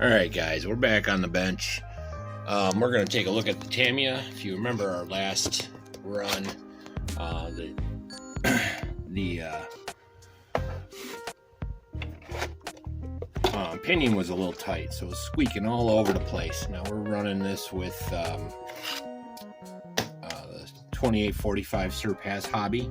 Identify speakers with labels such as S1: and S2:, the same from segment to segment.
S1: Alright guys, we're back on the bench. We're going to take a look at the Tamiya. If you remember our last run, the pinion was a little tight, so it was squeaking all over the place. Now we're running this with the 2845 Surpass Hobby.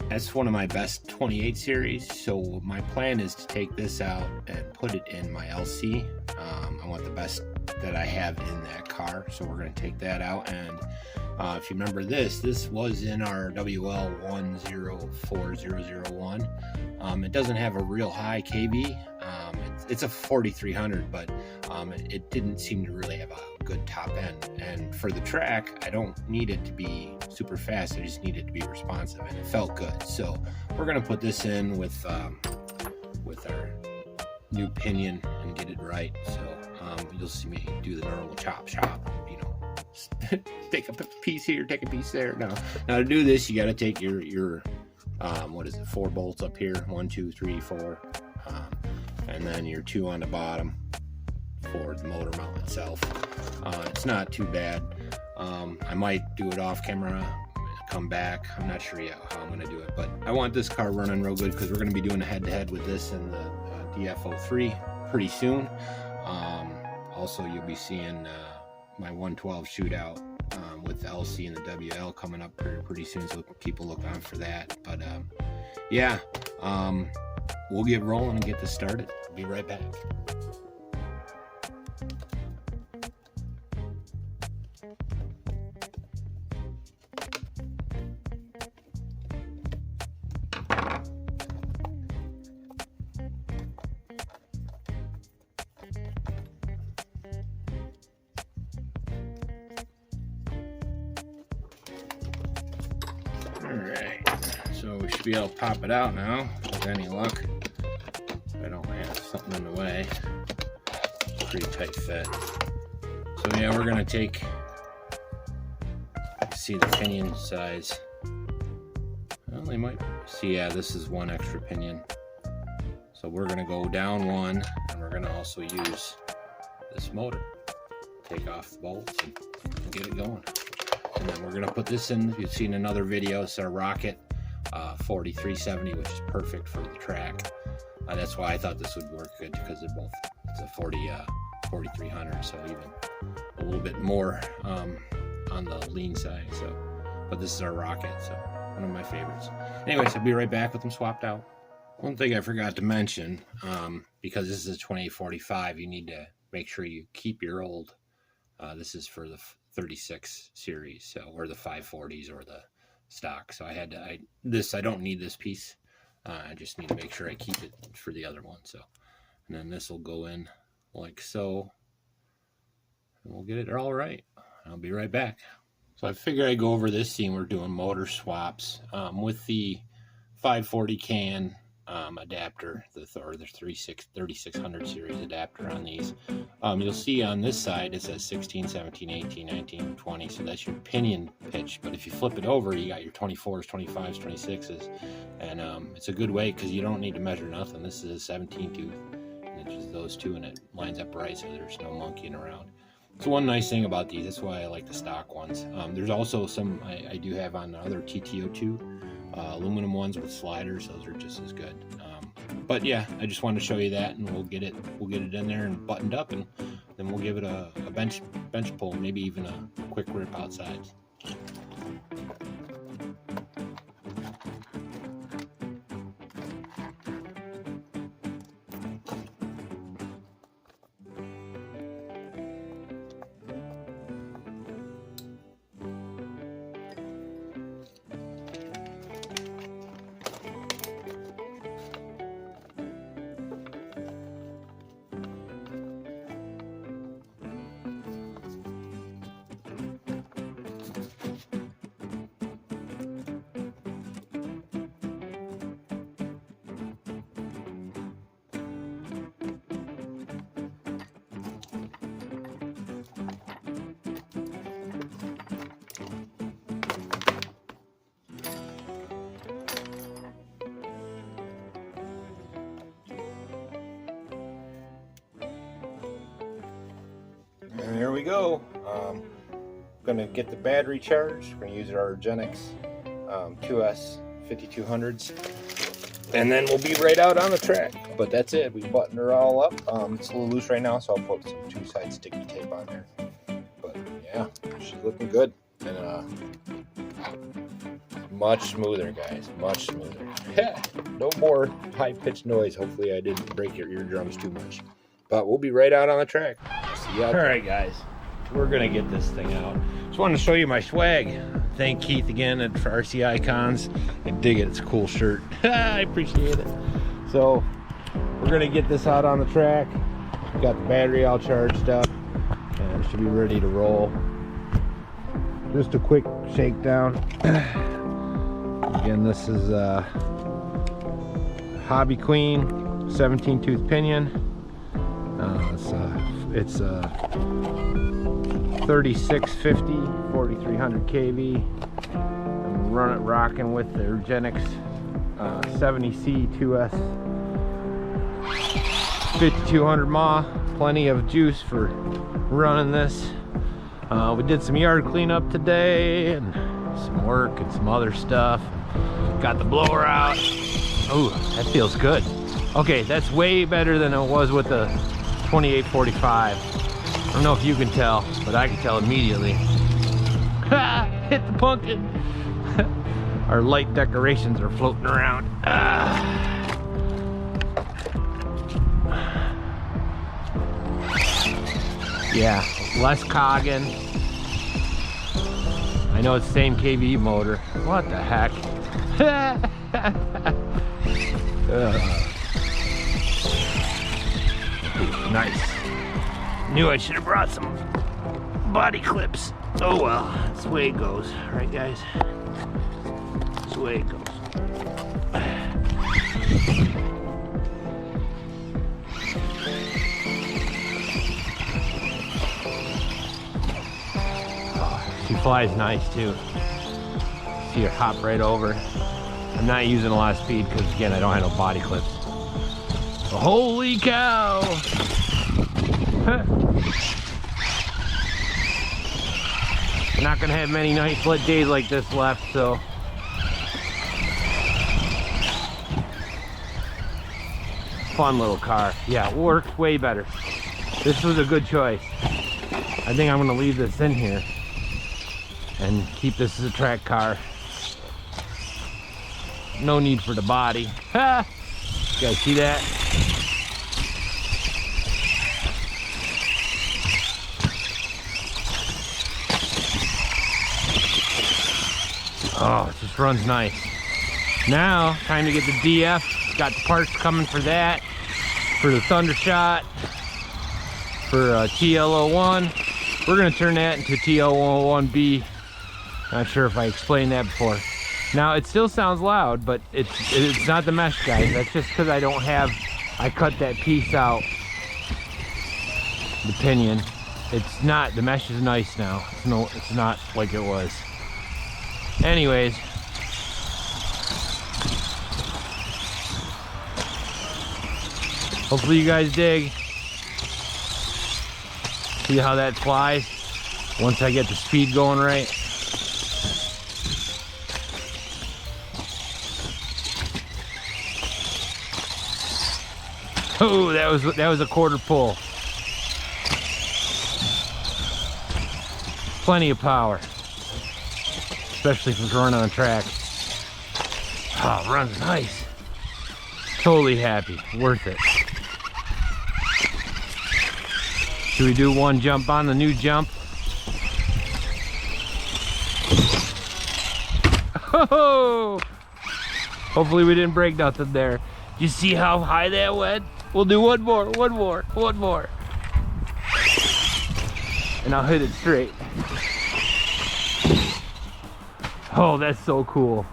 S1: That's one of my best 28 series, so my plan is to take this out and put it in my LC. I want the best that I have in that car, so we're going to take that out. And if you remember this was in our WL104001. It doesn't have a real high kV. It's a 4300, but it didn't seem to really have a good top end. And for the track, I don't need it to be super fast, I just need it to be responsive, and it felt good. So we're going to put this in with our new pinion and get it right. So you'll see me do the normal chop, you know, take a piece here, take a piece there. Now to do this, you got to take your what is it, 4 bolts up here, 1 2 3 4, and then your 2 on the bottom for the motor mount itself. It's not too bad. I might do it off camera, come back. I'm not sure yet how I'm going to do it, but I want this car running real good because we're going to be doing a head-to-head with this and the DF03 pretty soon. Also, you'll be seeing my 112 shootout with the LC and the WL coming up pretty soon, so keep a look on for that. But yeah, we'll get rolling and get this started. Be right back. Alright, so we should be able to pop it out now with any luck. I don't have something in the way. Pretty tight fit. So yeah, we're going to take, see the pinion size. Well, they might see, yeah, this is 1 extra pinion. So we're going to go down 1, and we're going to also use this motor. Take off the bolts and get it going. And then we're going to put this in. You've seen another video. It's our Rocket 4370, which is perfect for the track. That's why I thought this would work good, because they're both, it's a 4300, so even a little bit more on the lean side. So, but this is our Rocket, so one of my favorites. Anyways, I'll be right back with them swapped out. One thing I forgot to mention, because this is a 2845, you need to make sure you keep your old. This is for the 36 series, so, or the 540s or the stock. So I had to, I don't need this piece. I just need to make sure I keep it for the other one. So, and then this will go in like so, and we'll get it all right. I'll be right back. So I figured I'd go over this scene. We're doing motor swaps with the 540 can adapter, the 3600 series adapter on these. You'll see on this side it says 16, 17, 18, 19, 20, so that's your pinion pitch. But if you flip it over, you got your 24s, 25s, 26s, and it's a good way because you don't need to measure nothing. This is a 17 tooth, and it's just those two, and it lines up right, so there's no monkeying around. So one nice thing about these, that's why I like the stock ones. There's also some I do have on the other Tt02 aluminum ones with sliders. Those are just as good. But yeah, I just wanted to show you that, and we'll get it in there and buttoned up, and then we'll give it a bench pull, maybe even a quick rip outside. And here we go. Gonna get the battery charged. We're gonna use our REGENEX 2S 5200s, and then we'll be right out on the track. But that's it. We buttoned her all up. It's a little loose right now, so I'll put some 2-side sticky tape on there. But yeah, she's looking good, and much smoother, guys. Much smoother. No more high-pitched noise. Hopefully, I didn't break your eardrums too much. But we'll be right out on the track. See you out there. All right, guys. We're gonna get this thing out. Just wanted to show you my swag. Thank Keith again for RC Icons. I dig it. It's a cool shirt. I appreciate it. So we're gonna get this out on the track. Got the battery all charged up, and it should be ready to roll. Just a quick shakedown. Again, this is Hobby Queen 17 tooth pinion. It's 3650 4300 kV. I'm rocking with the REGENEX 70C 2S 5200mAh. Plenty of juice for running this. We did some yard cleanup today and some work and some other stuff. Got the blower out. Oh, that feels good. Okay, that's way better than it was with the 2845. I don't know if you can tell, but I can tell immediately. Hit the pumpkin. Our light decorations are floating around. Yeah, less cogging. I know it's the same KV motor. What the heck? Nice. Knew I should have brought some body clips. Oh well, that's the way it goes. Right, guys? That's the way it goes. Oh, she flies nice too. See her hop right over. I'm not using a lot of speed because, again, I don't have no body clips. But holy cow! Not gonna have many nice days like this left, so fun little car. Yeah, works way better. This was a good choice. I think I'm gonna leave this in here and keep this as a track car. No need for the body. Ha! You guys see that? Oh, it just runs nice. Now, time to get the DF. Got the parts coming for that. For the Thundershot. For TL01. We're going to turn that into TL01B. Not sure if I explained that before. Now, it still sounds loud, but it's not the mesh, guys. That's just because I don't have... I cut that piece out. The pinion. It's not... The mesh is nice now. It's not like it was. Anyways, hopefully you guys dig. See how that flies once I get the speed going right. Oh, that was a quarter pull. Plenty of power. Especially if it's running on track. Oh, it runs nice. Totally happy. Worth it. Should we do one jump on the new jump? Oh! Hopefully we didn't break nothing there. You see how high that went? We'll do one more. And I'll hit it straight. Oh, that's so cool.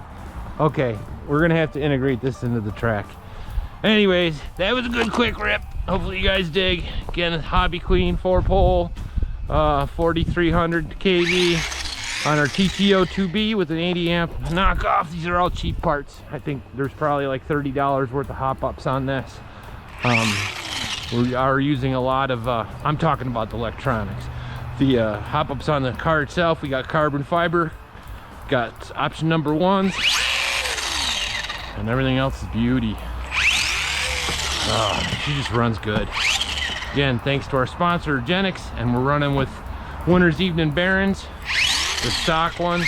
S1: Okay, we're gonna have to integrate this into the track. Anyways, that was a good quick rip. Hopefully you guys dig. Again, Hobby Queen 4-pole, 4300 kV on our Tt02b with an 80 amp knockoff. These are all cheap parts. I think there's probably like $30 worth of hop-ups on this. We are using a lot of, I'm talking about the electronics.
S2: The hop-ups on the car itself, we got carbon fiber, got option number 1, and everything else is beauty. Oh, she just runs good. Again, thanks to our sponsor, URGENEX, and we're running with Winter's Evening Barons, the stock one.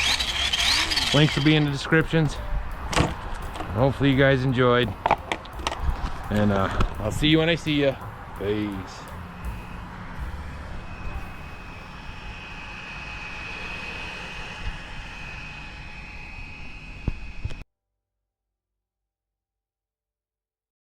S2: Links will be in the descriptions. Hopefully you guys enjoyed, and I'll see you when I see you. Peace.